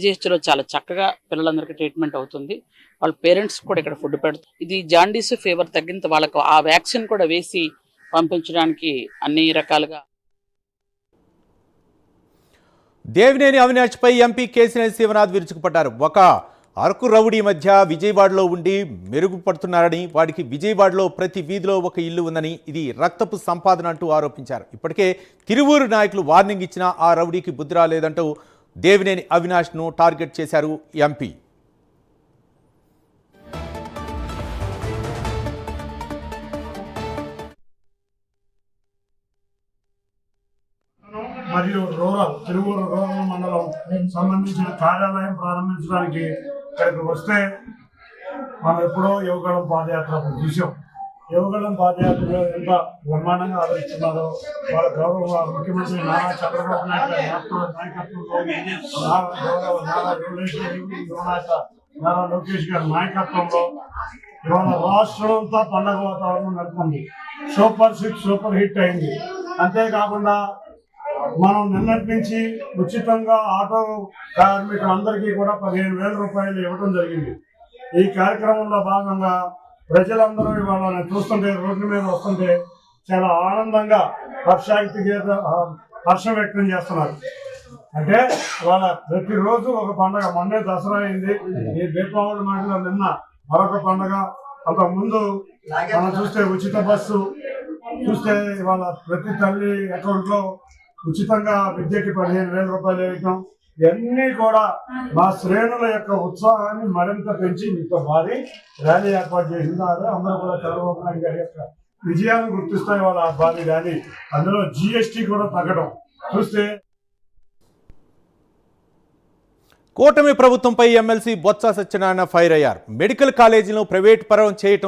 జీహెచ్లో చాలా చక్కగా పిల్లలందరికీ ట్రీట్మెంట్ అవుతుంది. వాళ్ళ పేరెంట్స్ కూడా ఇక్కడ ఫుడ్ పెడుతుంది. ఇది జాండీస్ ఫీవర్ తగ్గినంత వాళ్ళకు ఆ వ్యాక్సిన్ కూడా వేసి పంపించడానికి అన్ని రకాలుగా. దేవినేని అవినాష్పై ఎంపీ కేసినేని శివనాథ్ విరుచుకుపడ్డారు. ఒక అరకు రౌడీ మధ్య విజయవాడలో ఉండి మెరుగుపడుతున్నారని, వాడికి విజయవాడలో ప్రతి వీధిలో ఒక ఇల్లు ఉందని, ఇది రక్తపు సంపాదన అంటూ ఆరోపించారు. ఇప్పటికే తిరువూరు నాయకులు వార్నింగ్ ఇచ్చినా ఆ రౌడీకి బుద్ధి రాలేదంటూ దేవినేని అవినాష్ను టార్గెట్ చేశారు ఎంపీ. మరియు తిరువూరు రూరల్ మండలం సంబంధించిన కార్యాలయం ప్రారంభించడానికి ఇక్కడికి వస్తే మనం ఎప్పుడో యువగళం పాదయాత్ర చూసాం. యువగళం పాదయాత్రలో ఎంత బ్రహ్మాండంగా ఆదరిస్తున్నారో, వాళ్ళ గౌరవ ముఖ్యమంత్రి నారా చంద్రబాబు నాయుడు గారి నాయకత్వంలో, గౌరవ నారా లోకేష్ గారి నాయకత్వంలో ఇవాళ రాష్ట్రం అంతా పండగ వాతావరణం నెలకొంది. సూపర్ హిట్ అయింది. అంతేకాకుండా మనం నిన్నటి నుంచి ఉచితంగా ఆటో కార్మికులందరికీ కూడా 15,000 రూపాయలు ఇవ్వడం జరిగింది. ఈ కార్యక్రమంలో భాగంగా ప్రజలందరూ ఇవాళ చూస్తుంటే, రోడ్ల మీద వస్తుంటే చాలా ఆనందంగా హర్షం వ్యక్తం చేస్తున్నారు. అంటే వాళ్ళ ప్రతిరోజు ఒక పండగ. మొన్నే దసరా అయింది, ఈ దీపావళి మాటలో నిన్న మరొక పండగ. అంతకుముందు మనం చూస్తే ఉచిత బస్సు చూస్తే ఇవాళ ప్రతి తల్లి అకౌంట్లో ఉచితంగా విద్యకి 15,000 రూపాయలు వేయటం, ఇవన్నీ కూడా మా శ్రేణుల యొక్క ఉత్సాహాన్ని మరింత పెంచి ఇంత భారీ ర్యాలీ ఏర్పాటు చేసినారు. అందరూ కూడా చంద్రబాబు నాయుడు గారి యొక్క విజయాన్ని గుర్తిస్తాయి వాళ్ళ భారీ ర్యాలీ. అందులో GST కూడా తగ్గడం చూస్తే. కూటమి ప్రభుత్వంపై ఎమ్మెల్సీ బొత్స సత్యనారాయణ ఫైర్ అయ్యారు. మెడికల్ కాలేజీలను ప్రైవేట్ పరం చేయటం